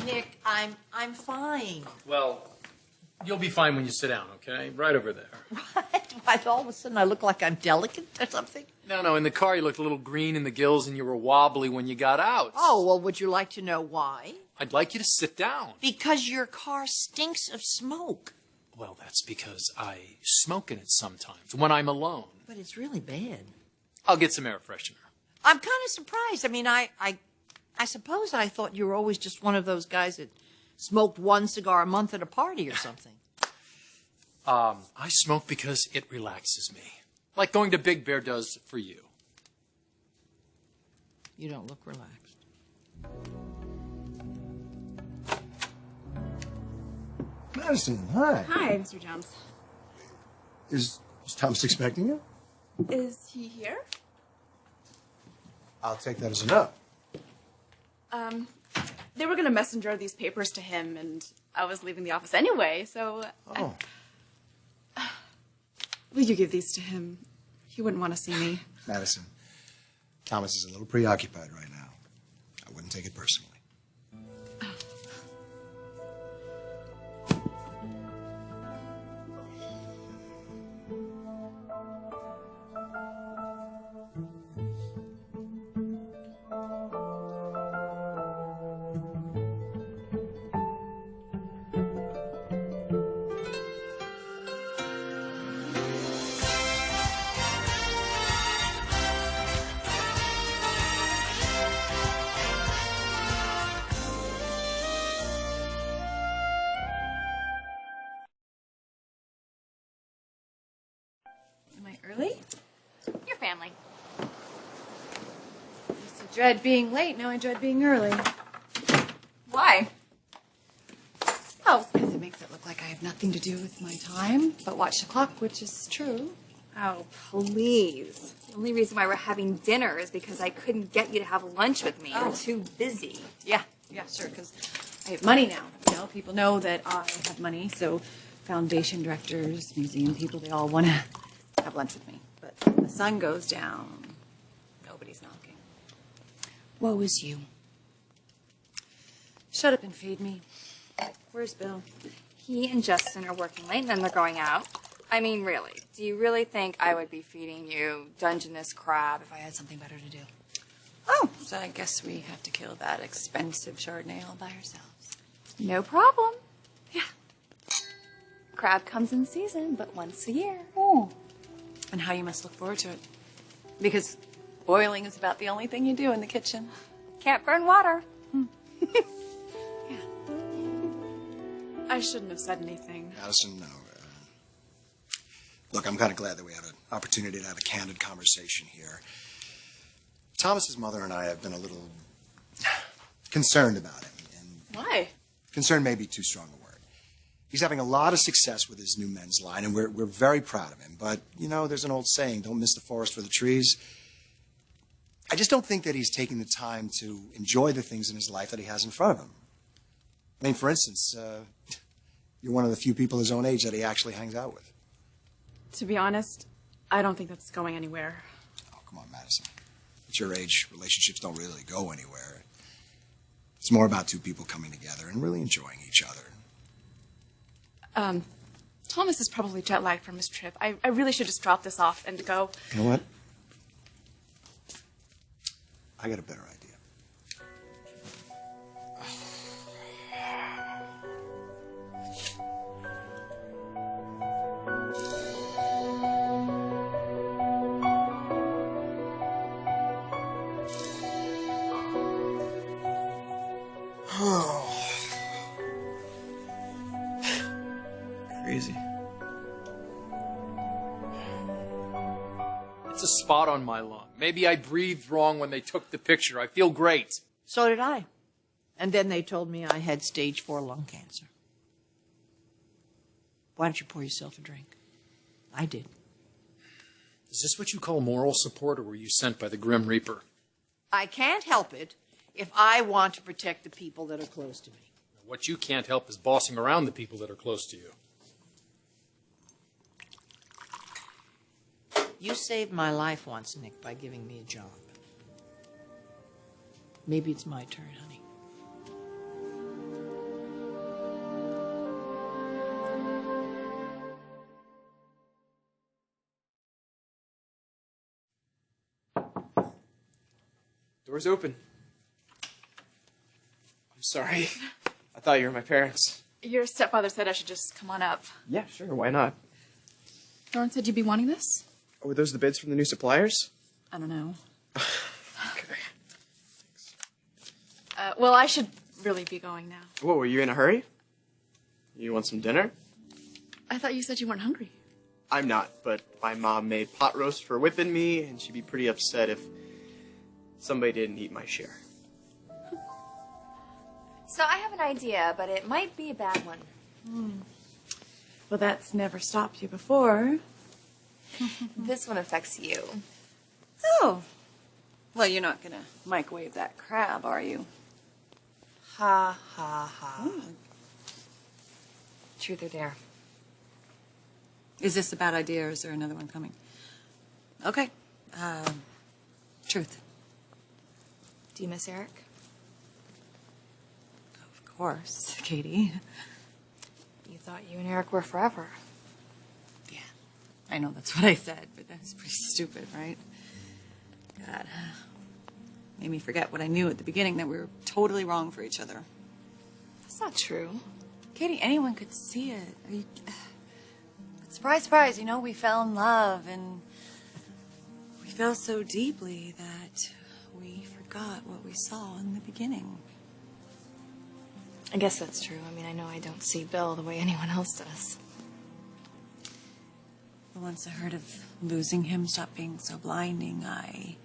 Nick, I'm fine. Well, you'll be fine when you sit down, okay? Right over there. Right? Why, all of a sudden I look like I'm delicate or something? No, in the car you looked a little green in the gills and you were wobbly when you got out. Oh, well, would you like to know why? I'd like you to sit down. Because your car stinks of smoke. Well, that's because I smoke in it sometimes, when I'm alone. But it's really bad. I'll get some air freshener. I'm kind of surprised. I mean, I suppose I thought you were always just one of those guys that smoked one cigar a month at a party or something. I smoke because it relaxes me. Like going to Big Bear does for you. You don't look relaxed. Madison, hi. Hi, Mr. Jones. Is Thomas expecting you? Is he here? I'll take that as a no. They were going to messenger these papers to him, and I was leaving the office anyway, so... Oh. Will you give these to him? He wouldn't want to see me. Madison, Thomas is a little preoccupied right now. I wouldn't take it personally. Am I early? Your family. I used to dread being late, now I dread being early. Why? Oh, because it makes it look like I have nothing to do with my time, but watch the clock, which is true. Oh, please. The only reason why we're having dinner is because I couldn't get you to have lunch with me. You're too busy. Yeah, sure, because I have money now. You know, people know that I have money, so foundation directors, museum people, they all want to have lunch with me. But when the sun goes down, nobody's knocking. Woe is you. Shut up and feed me. Where's Bill? He and Justin are working late and then they're going out. I mean, really, do you really think I would be feeding you Dungeness crab if I had something better to do? Oh, so I guess we have to kill that expensive Chardonnay all by ourselves. No problem. Yeah. Crab comes in season, but once a year. Oh. And how you must look forward to it. Because boiling is about the only thing you do in the kitchen. Can't burn water. Yeah. I shouldn't have said anything. Madison, no. Look, I'm kind of glad that we had an opportunity to have a candid conversation here. Thomas's mother and I have been a little concerned about him. And Why? concerned may be too strong a word. He's having a lot of success with his new men's line, and we're very proud of him. But, you know, there's an old saying, don't miss the forest for the trees. I just don't think that he's taking the time to enjoy the things in his life that he has in front of him. I mean, for instance, you're one of the few people his own age that he actually hangs out with. To be honest, I don't think that's going anywhere. Oh, come on, Madison. At your age, relationships don't really go anywhere. It's more about two people coming together and really enjoying each other. Thomas is probably jet-lagged from his trip. I really should just drop this off and go. You know what? I got a better idea. Crazy. It's a spot on my lung. Maybe I breathed wrong when they took the picture. I feel great. So did I. And then they told me I had stage 4 lung cancer. Why don't you pour yourself a drink? I did. Is this what you call moral support, or were you sent by the Grim Reaper? I can't help it if I want to protect the people that are close to me. What you can't help is bossing around the people that are close to you. You saved my life once, Nick, by giving me a job. Maybe it's my turn, honey. Door's open. I'm sorry. I thought you were my parents. Your stepfather said I should just come on up. Yeah, sure. Why not? Lauren said you'd be wanting this? Oh, were those the bids from the new suppliers? I don't know. Okay. Well, I should really be going now. Whoa, were you in a hurry? You want some dinner? I thought you said you weren't hungry. I'm not, but my mom made pot roast for Whip and me, and she'd be pretty upset if somebody didn't eat my share. So I have an idea, but it might be a bad one. Well, that's never stopped you before. This one affects you. Oh. Well, you're not gonna microwave that crab, are you? Ha, ha, ha. Truth or dare? Is this a bad idea, or is there another one coming? Okay. Truth. Do you miss Eric? Of course, Katie. You thought you and Eric were forever. Yeah. I know that's what I said, but that's pretty stupid, right? God. Made me forget what I knew at the beginning, that we were totally wrong for each other. That's not true. Katie, anyone could see it. But surprise, surprise, you know, we fell in love, and we fell so deeply that we forgot what we saw in the beginning. I guess that's true. I mean, I know I don't see Bill the way anyone else does. But once I heard of losing him, stop being so blinding, I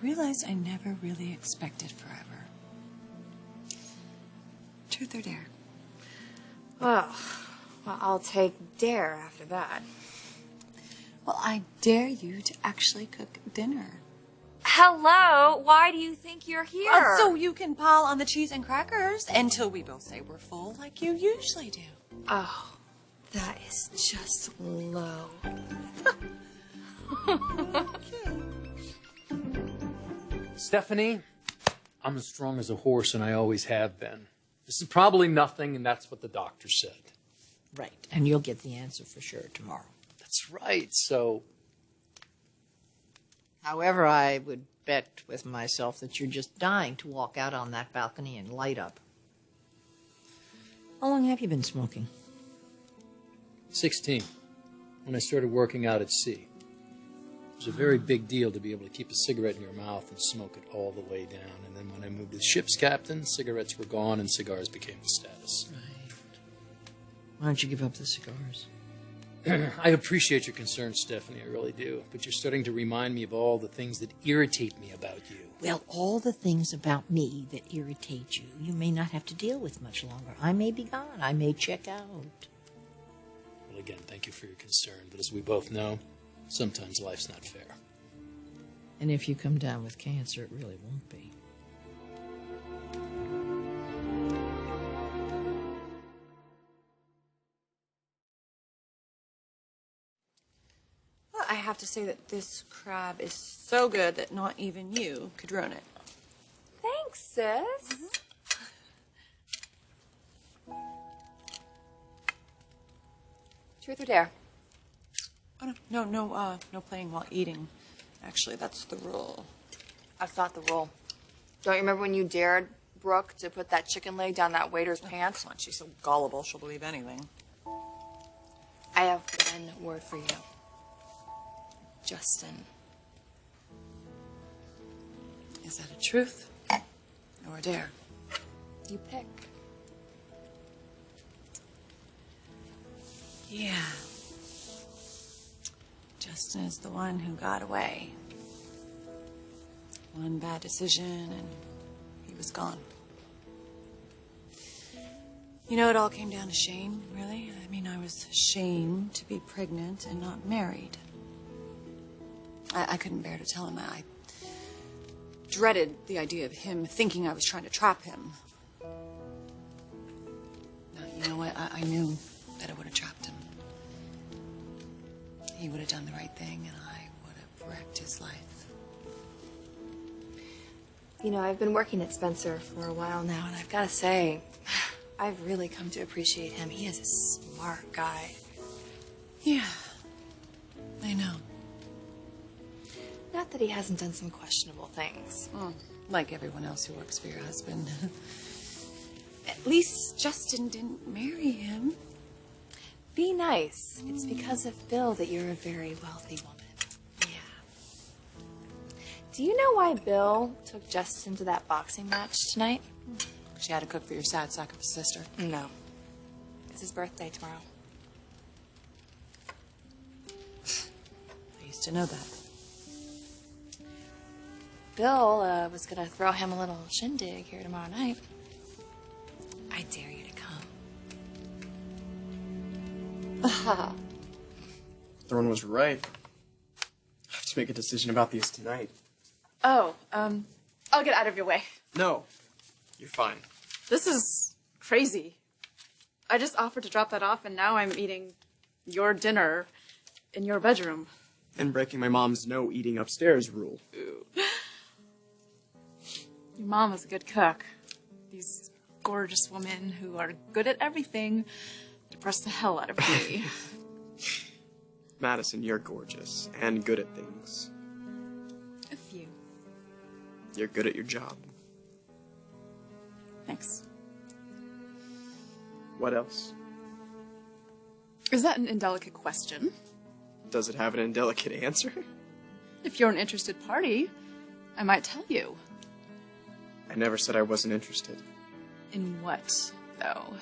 realized I never really expected forever. Truth or dare? Well, I'll take dare after that. Well, I dare you to actually cook dinner. Hello? Why do you think you're here? So you can pile on the cheese and crackers until we both say we're full like you usually do. Oh, that is just low. Stephanie, I'm as strong as a horse, and I always have been. This is probably nothing, and that's what the doctor said. Right, and you'll get the answer for sure tomorrow. That's right, so... However, I would bet with myself that you're just dying to walk out on that balcony and light up. How long have you been smoking? 16, when I started working out at sea. It was a very big deal to be able to keep a cigarette in your mouth and smoke it all the way down. And then when I moved to the ship's captain, cigarettes were gone and cigars became the status. Right. Why don't you give up the cigars? I appreciate your concern, Stephanie, I really do. But you're starting to remind me of all the things that irritate me about you. Well, all the things about me that irritate you, you may not have to deal with much longer. I may be gone. I may check out. Well, again, thank you for your concern. But as we both know, sometimes life's not fair. And if you come down with cancer, it really won't be. Well, I have to say that this crab is so good that not even you could ruin it. Thanks, sis. Truth or dare? Oh, no playing while eating. Actually, that's the rule. That's not the rule. Don't you remember when you dared Brooke to put that chicken leg down that waiter's pants? Come on, she's so gullible, she'll believe anything. I have one word for you. Justin. Is that a truth or a dare? You pick. Yeah. Justin is the one who got away. One bad decision and he was gone. You know, it all came down to shame, really. I mean, I was ashamed to be pregnant and not married. I couldn't bear to tell him that. I dreaded the idea of him thinking I was trying to trap him. Now, you know what? I knew that I would have trapped him. He would have done the right thing, and I would have wrecked his life. You know, I've been working at Spencer for a while now, and I've got to say, I've really come to appreciate him. He is a smart guy. Yeah, I know. Not that he hasn't done some questionable things. Like everyone else who works for your husband. At least Justin didn't marry him. Be nice. It's because of Bill that you're a very wealthy woman. Yeah. Do you know why Bill took Justin to that boxing match tonight? She had to cook for your sad sack of a sister. No. It's his birthday tomorrow. I used to know that. Bill was gonna throw him a little shindig here tomorrow night. I dare you to come. Thorne was right. I have to make a decision about these tonight. Oh, I'll get out of your way. No, you're fine. This is crazy. I just offered to drop that off, and now I'm eating your dinner in your bedroom. And breaking my mom's no eating upstairs rule. Your mom is a good cook. These gorgeous women who are good at everything depress the hell out of me. Madison, you're gorgeous and good at things. A few. You're good at your job. Thanks. What else? Is that an indelicate question? Does it have an indelicate answer? If you're an interested party, I might tell you. I never said I wasn't interested. In what, though?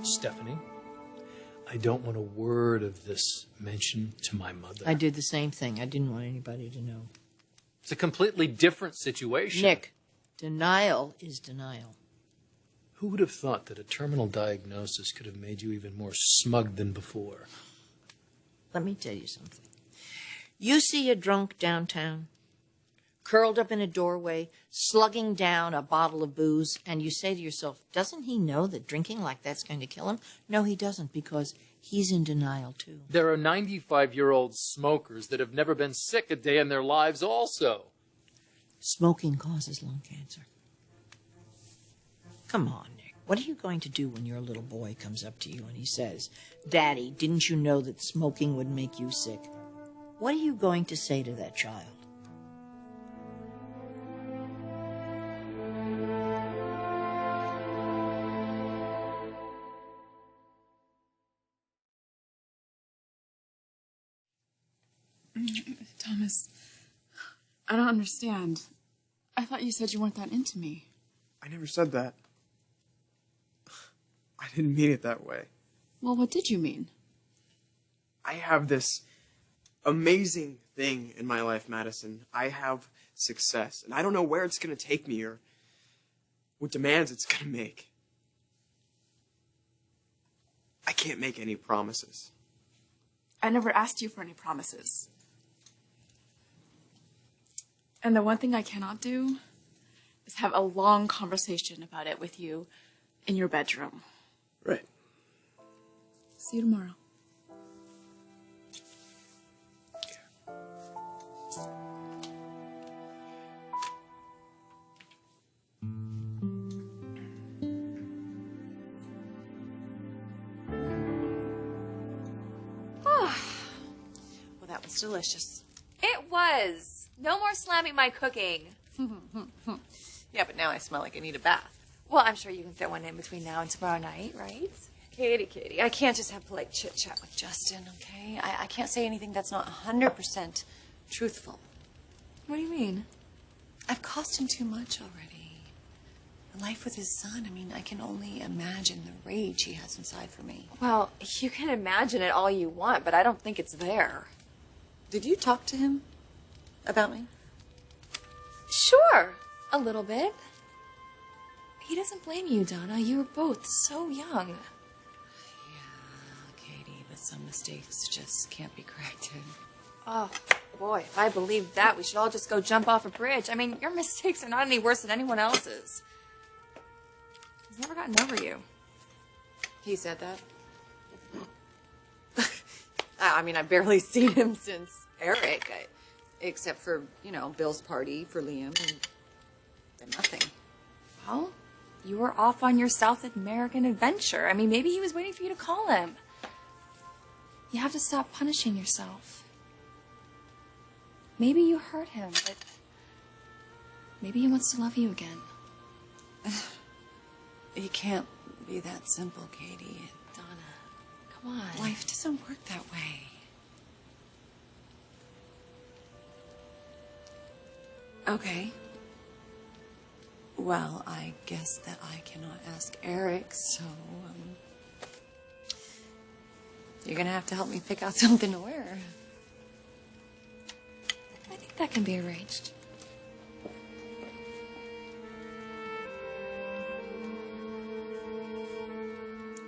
Stephanie, I don't want a word of this mentioned to my mother. I did the same thing. I didn't want anybody to know. It's a completely different situation. Nick, denial is denial. Who would have thought that a terminal diagnosis could have made you even more smug than before? Let me tell you something. You see a drunk downtown, curled up in a doorway, slugging down a bottle of booze, and you say to yourself, doesn't he know that drinking like that's going to kill him? No, he doesn't, because he's in denial, too. There are 95-year-old smokers that have never been sick a day in their lives also. Smoking causes lung cancer. Come on, Nick. What are you going to do when your little boy comes up to you and he says, Daddy, didn't you know that smoking would make you sick? What are you going to say to that child? Thomas, I don't understand. I thought you said you weren't that into me. I never said that. I didn't mean it that way. Well, what did you mean? I have this amazing thing in my life, Madison. I have success, and I don't know where it's going to take me or what demands it's going to make. I can't make any promises. I never asked you for any promises. And the one thing I cannot do is have a long conversation about it with you in your bedroom. Right. See you tomorrow. Well, that was delicious. It was. No more slamming my cooking. Yeah, but now I smell like I need a bath. Well, I'm sure you can fit one in between now and tomorrow night, right? Katie, I can't just have polite chit-chat with Justin, okay? I can't say anything that's not 100% truthful. What do you mean? I've cost him too much already. The life with his son, I mean, I can only imagine the rage he has inside for me. Well, you can imagine it all you want, but I don't think it's there. Did you talk to him about me? Sure, a little bit. He doesn't blame you, Donna. You were both so young. Yeah, Katie, but some mistakes just can't be corrected. Oh, boy, if I believed that, we should all just go jump off a bridge. I mean, your mistakes are not any worse than anyone else's. He's never gotten over you. He said that? I mean, I've barely seen him since Eric, except for, Bill's party for Liam and nothing. Well, you were off on your South American adventure. I mean, maybe he was waiting for you to call him. You have to stop punishing yourself. Maybe you hurt him, but maybe he wants to love you again. It can't be that simple, Katie. Donna, come on. Life doesn't work that way. Okay. Well, I guess that I cannot ask Eric, so you're gonna have to help me pick out something to wear. I think that can be arranged.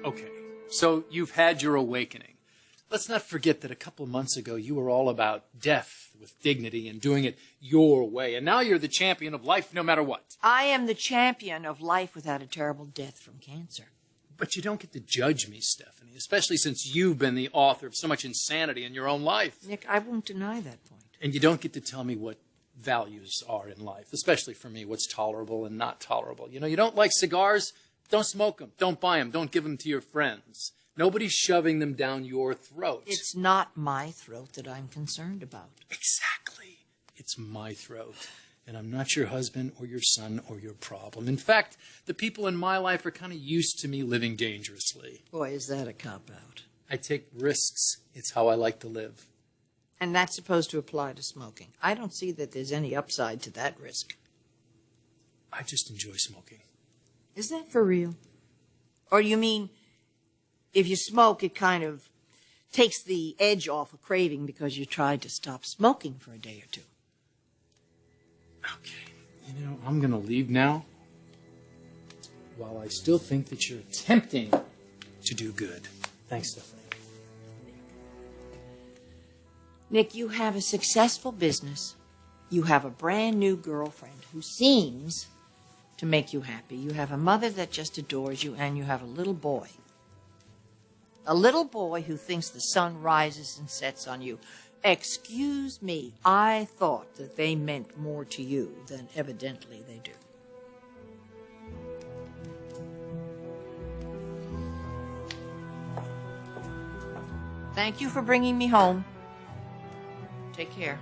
Okay, so you've had your awakening. Let's not forget that a couple of months ago you were all about death with dignity and doing it your way. And now you're the champion of life no matter what. I am the champion of life without a terrible death from cancer. But you don't get to judge me, Stephanie, especially since you've been the author of so much insanity in your own life. Nick, I won't deny that point. And you don't get to tell me what values are in life, especially for me, what's tolerable and not tolerable. You know, you don't like cigars? Don't smoke them. Don't buy them. Don't give them to your friends. Nobody's shoving them down your throat. It's not my throat that I'm concerned about. Exactly. It's my throat. And I'm not your husband or your son or your problem. In fact, the people in my life are kind of used to me living dangerously. Boy, is that a cop-out. I take risks. It's how I like to live. And that's supposed to apply to smoking. I don't see that there's any upside to that risk. I just enjoy smoking. Is that for real? Or do you mean if you smoke, it kind of takes the edge off a craving because you tried to stop smoking for a day or two? Okay. You know, I'm going to leave now. While I still think that you're attempting to do good. Thanks, Stephanie. Nick, you have a successful business. You have a brand new girlfriend who seems to make you happy. You have a mother that just adores you, and you have a little boy. A little boy who thinks the sun rises and sets on you. Excuse me, I thought that they meant more to you than evidently they do. Thank you for bringing me home. Take care.